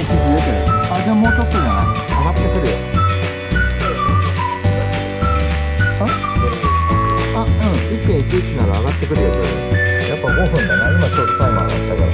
出てる。あ、でももうちょっとじゃない？上がってくるよ。あ、うん、1.11 なら上がってくるよ。やっぱ5分だな。今ちょうどタイマーだったから。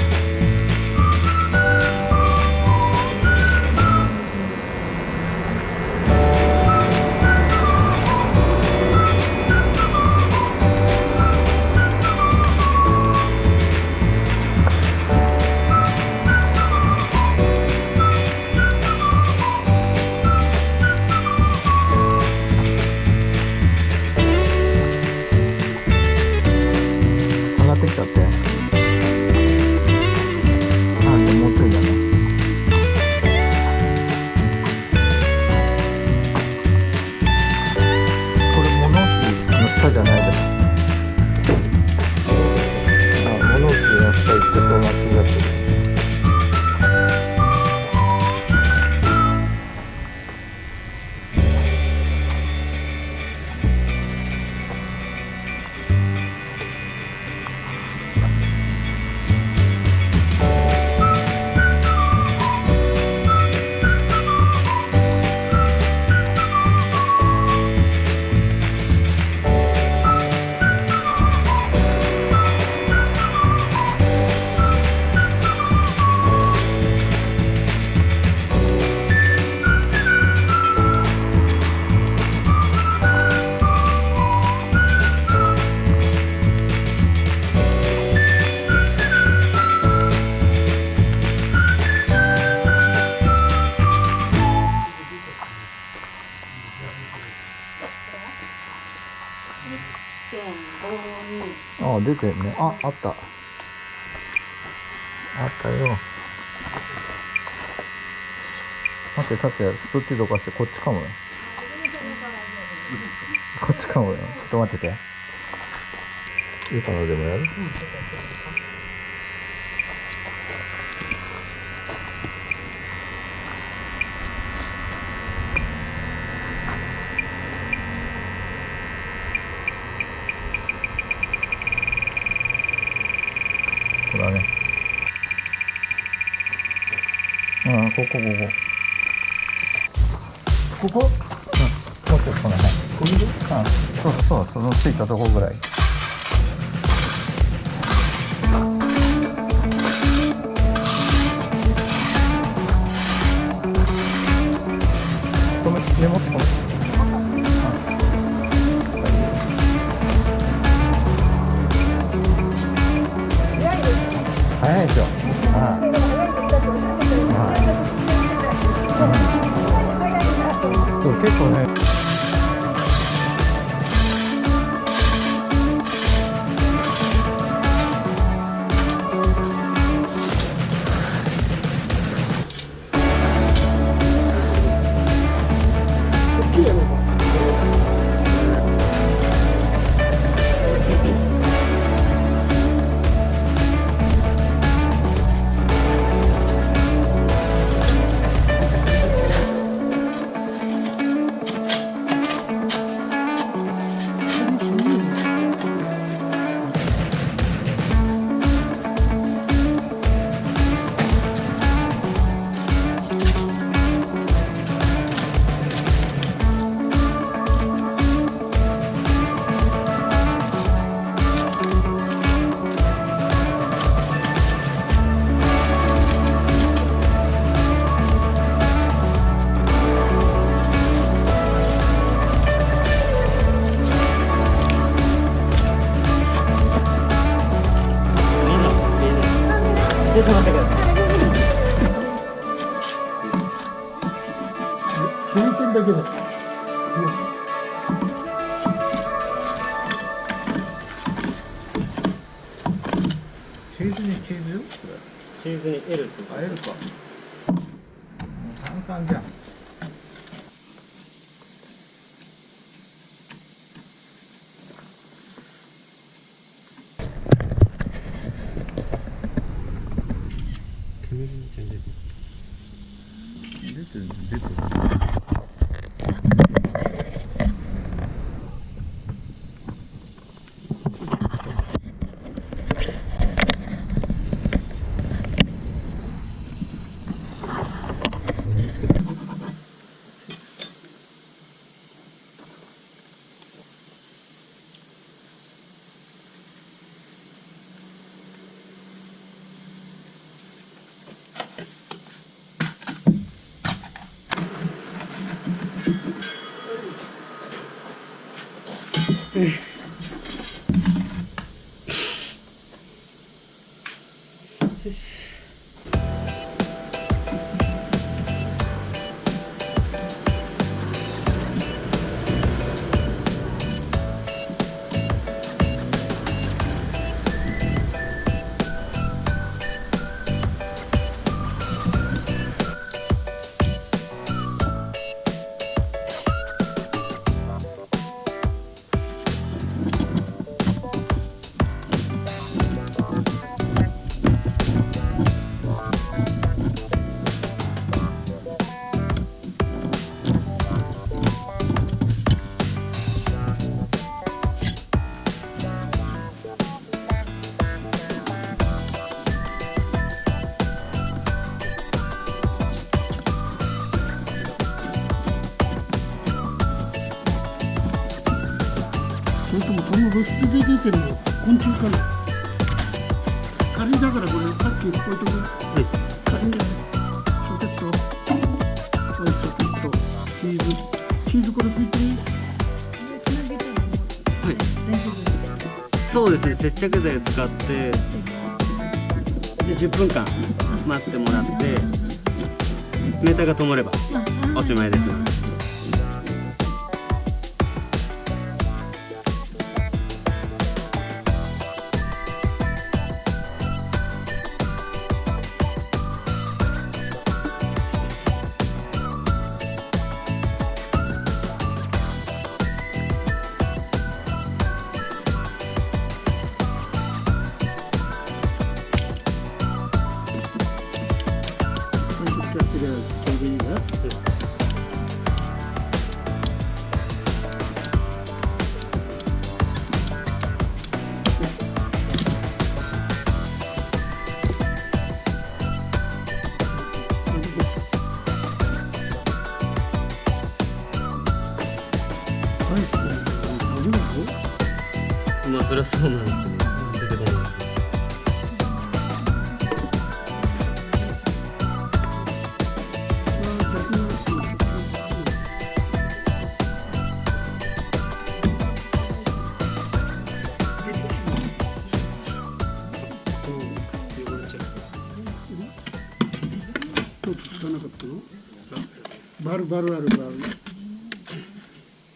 あ、出てるね。あ、あった。あったよ。待って、立って、そっちどかして、こっちかもよ。こっちかもよ。ちょっと待ってて。いいかな、でもやる？ここだね。うん、ここ。ここ？うん、もうちょっとこの辺。これで？うん、そう、そのついたとこぐらい。根元この。早いでしょ。そう、結構ね。ちょっと待ってください。点々だけだ。チーズにチーズよ。チーズに L って。あ、L か。簡単じゃん。出てる。それともその露出で出てるの昆虫かな。仮だからこれさっきこういうとこ仮にソケット、そうソケット、チーズこれ拭いていい？はい。そうですね。接着剤を使ってで10分間待ってもらってメーターが灯ればおしまいですので。まあそりゃそうなんですけど出てこない。つかなかったの？バルあるバル。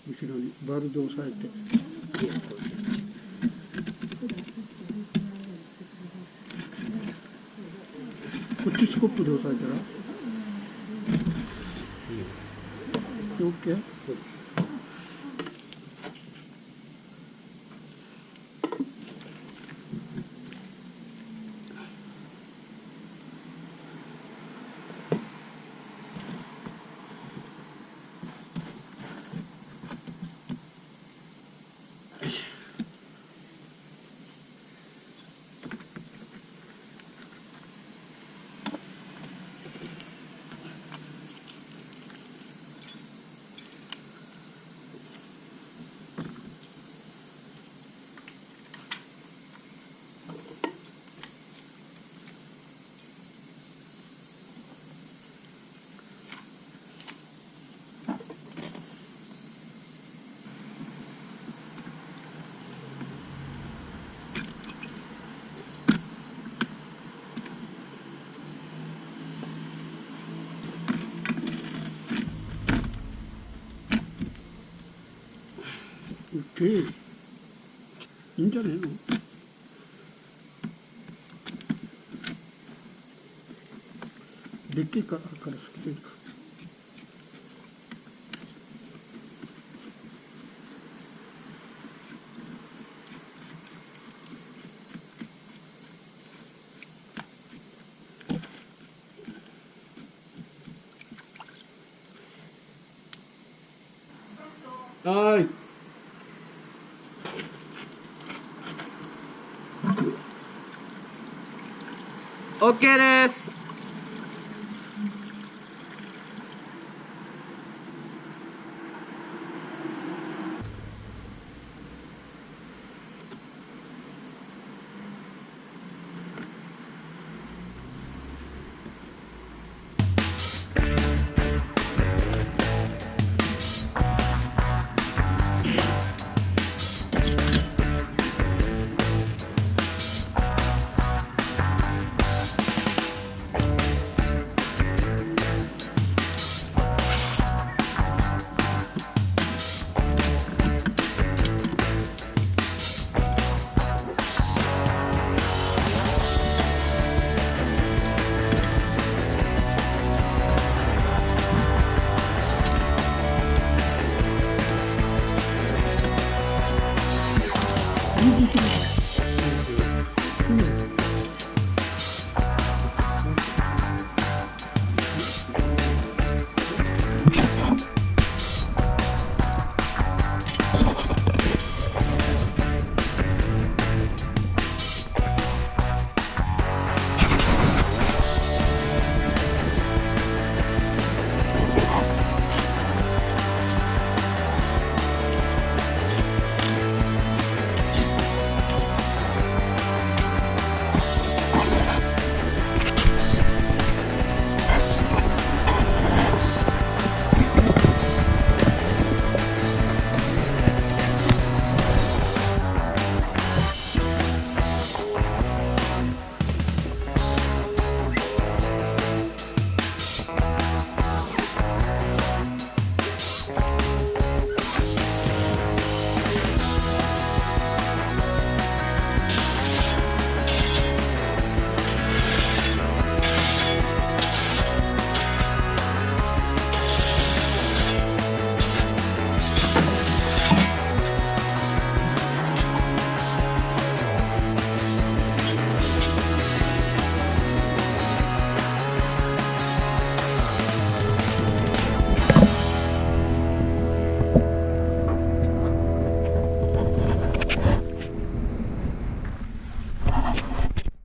後ろにバルで押さえて。こっちスコップで押さえたら。オッケー？いいんじゃねえの？でっけえから好きでいいか。はい。OK です。